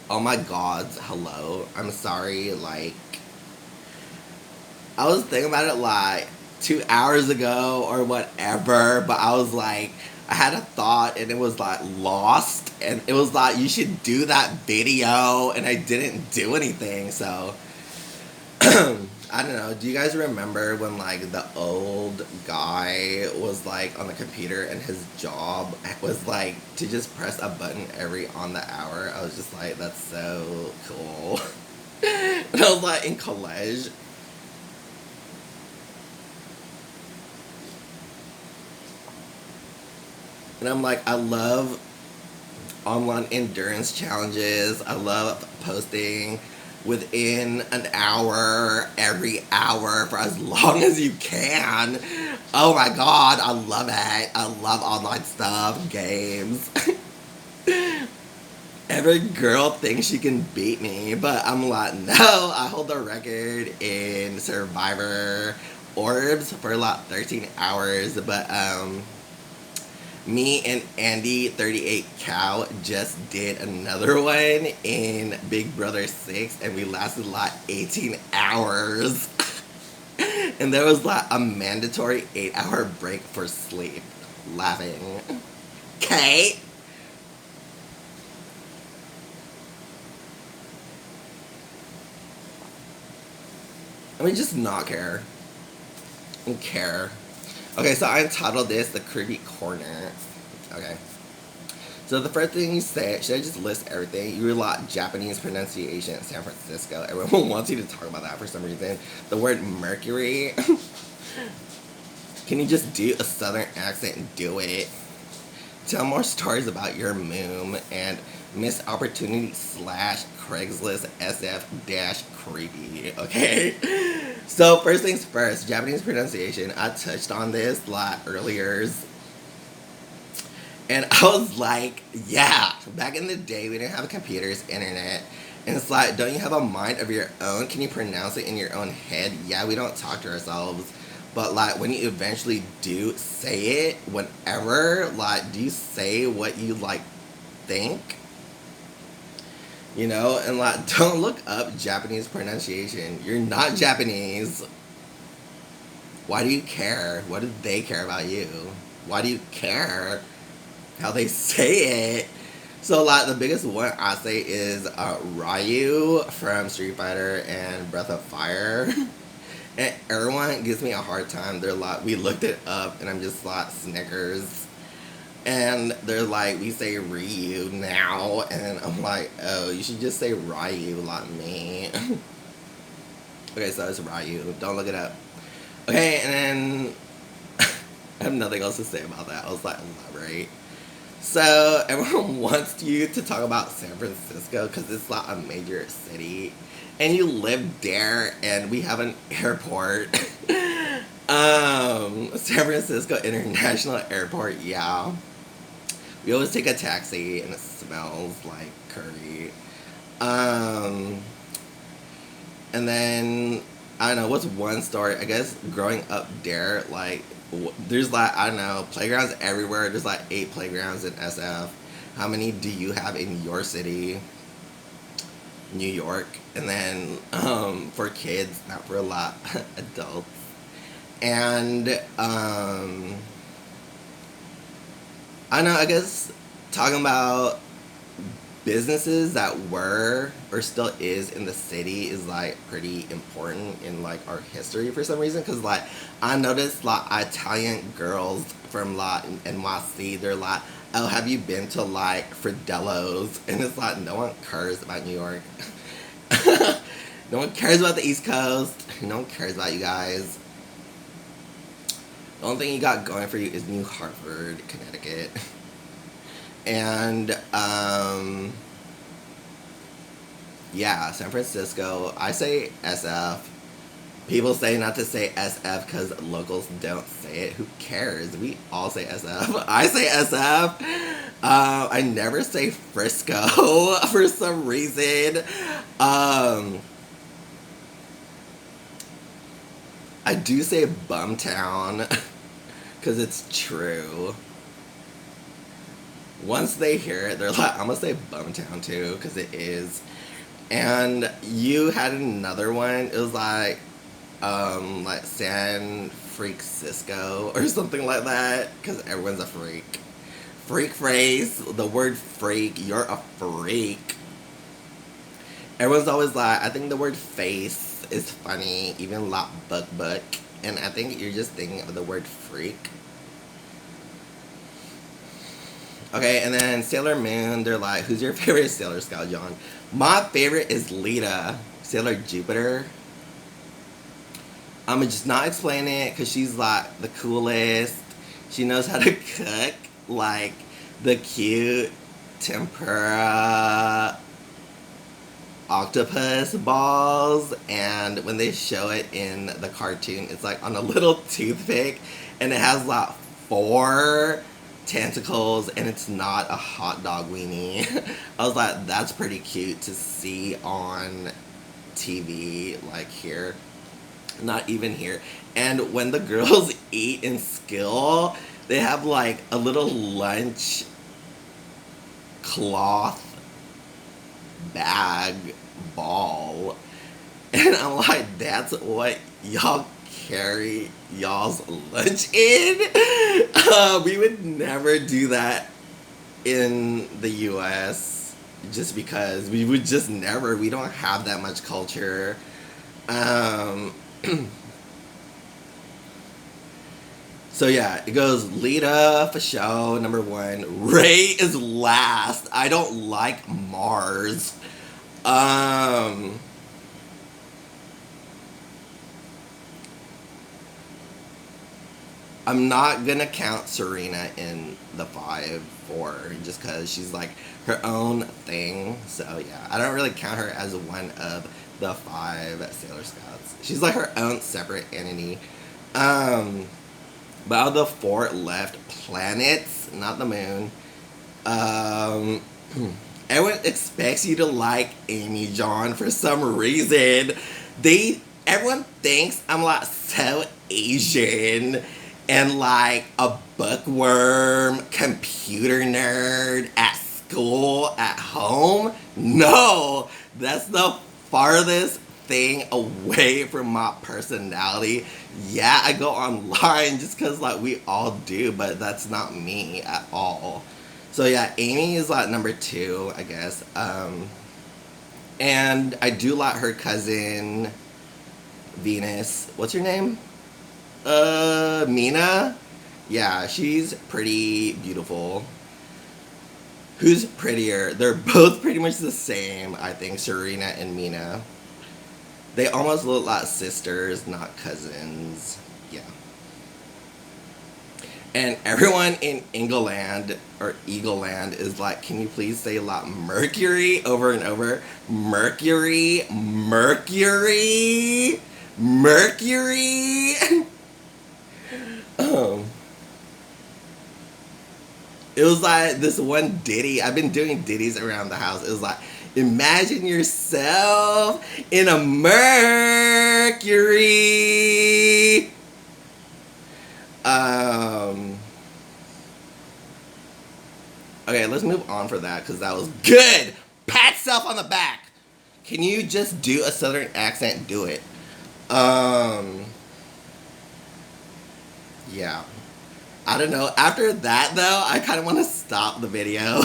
Oh my god, hello. I'm sorry, like, I was thinking about it like 2 hours ago or whatever, but I was like, I had a thought and it was like lost, and it was like, you should do that video, and I didn't do anything, so. I don't know. Do you guys remember when like the old guy was like on the computer and his job was like to just press a button every on the hour? I was just like, that's so cool. And I was like in college. And I'm like, I love online endurance challenges. I love posting within an hour, every hour, for as long as you can. Oh my god, I love it. I love online stuff, games. Every girl thinks she can beat me, but I'm like, no, I hold the record in Survivor orbs for like 13 hours, but me and Andy 38 Cow just did another one in Big Brother 6, and we lasted like 18 hours. And there was like a mandatory 8-hour break for sleep. Laughing. Kate? I mean, just not care. And care. Okay, so I entitled this The Creepy Corner. Okay. So the first thing you say, should I just list everything? You like Japanese pronunciation in San Francisco. Everyone wants you to talk about that for some reason. The word Mercury. Can you just do a southern accent and do it? Tell more stories about your moom and missed opportunity slash Craigslist SF dash creepy. Okay. So first things first, Japanese pronunciation. I touched on this a lot earlier. And I was like, yeah, back in the day, we didn't have computers, internet. And it's like, don't you have a mind of your own? Can you pronounce it in your own head? Yeah, we don't talk to ourselves. But like, when you eventually do say it, whenever, like, do you say what you like think? You know, and like, don't look up Japanese pronunciation. You're not Japanese. Why do you care? What do they care about you? Why do you care how they say it? So like the biggest one I say is Ryu from Street Fighter and Breath of Fire. And everyone gives me a hard time. They're like, we looked it up, and I'm just like, Snickers. And they're like, we say Ryu now, and I'm like, oh, you should just say Ryu like me. Okay, so it's Ryu. Don't look it up. Okay, and then I have nothing else to say about that. I was like, elaborate. So everyone wants you to talk about San Francisco because it's like a major city, and you live there, and we have an airport. San Francisco International Airport. Yeah, we always take a taxi, and it smells like curry. Um, and then I don't know what's one story. I guess growing up there, like there's like I don't know playgrounds everywhere. There's like 8 playgrounds in SF. How many do you have in your city, New York? And then for kids, not for a lot, adults. And I don't know. I guess talking about businesses that were or still is in the city is like pretty important in like our history for some reason because like I noticed like Italian girls from like NYC, they're like, oh, have you been to like Fridello's? And it's like no one cares about New York. No one cares about the East Coast. No one cares about you guys. The only thing you got going for you is New Hartford, Connecticut. And yeah, San Francisco. I say SF. People say not to say SF because locals don't say it. Who cares? We all say SF. I say SF. I never say Frisco for some reason. Um, I do say Bumtown because it's true. Once they hear it, they're like, I'm gonna say Bumtown too, because it is. And you had another one. It was like San Francisco or something like that, because everyone's a freak. Freak phrase, the word freak, you're a freak. Everyone's always like, I think the word face is funny, even lot book. And I think you're just thinking of the word freak. Okay, and then Sailor Moon, they're like, who's your favorite Sailor Scout, John? My favorite is Lita, Sailor Jupiter. I'm just not explaining it because she's like the coolest. She knows how to cook like the cute tempura octopus balls, and when they show it in the cartoon, it's like on a little toothpick, and it has like 4 tentacles, and it's not a hot dog weenie. I was like, that's pretty cute to see on TV, like here, not even here. And when the girls eat in Skill, they have like a little lunch cloth bag ball, and I'm like, that's what y'all carry y'all's lunch in. We would never do that in the US, just because we would just never, we don't have that much culture. So yeah, it goes Lita for show, number 1. Ray is last. I don't like Mars. I'm not gonna count Serena in the 5-4 just because she's like her own thing. So yeah, I don't really count her as one of the 5 Sailor Scouts. She's like her own separate entity. But out of the 4 left planets, not the moon, everyone expects you to like Amy John for some reason. Everyone thinks I'm like so Asian and like a bookworm, computer nerd at school, at home. No, that's the farthest thing away from my personality. Yeah, I go online just because like we all do, but that's not me at all. So yeah, Amy is like number 2, I guess. And I do like her cousin Venus. What's her name? Mina? Yeah, she's pretty beautiful. Who's prettier? They're both pretty much the same, I think, Serena and Mina. They almost look like sisters, not cousins. Yeah. And everyone in England or Eagleland is like, can you please say like Mercury over and over? Mercury, Mercury, Mercury. It was like this one ditty. I've been doing ditties around the house. It was like, imagine yourself in a Mercury. Okay, let's move on for that because that was good. Pat yourself on the back. Can you just do a southern accent? Do it. Yeah. I don't know. After that, though, I kind of want to stop the video.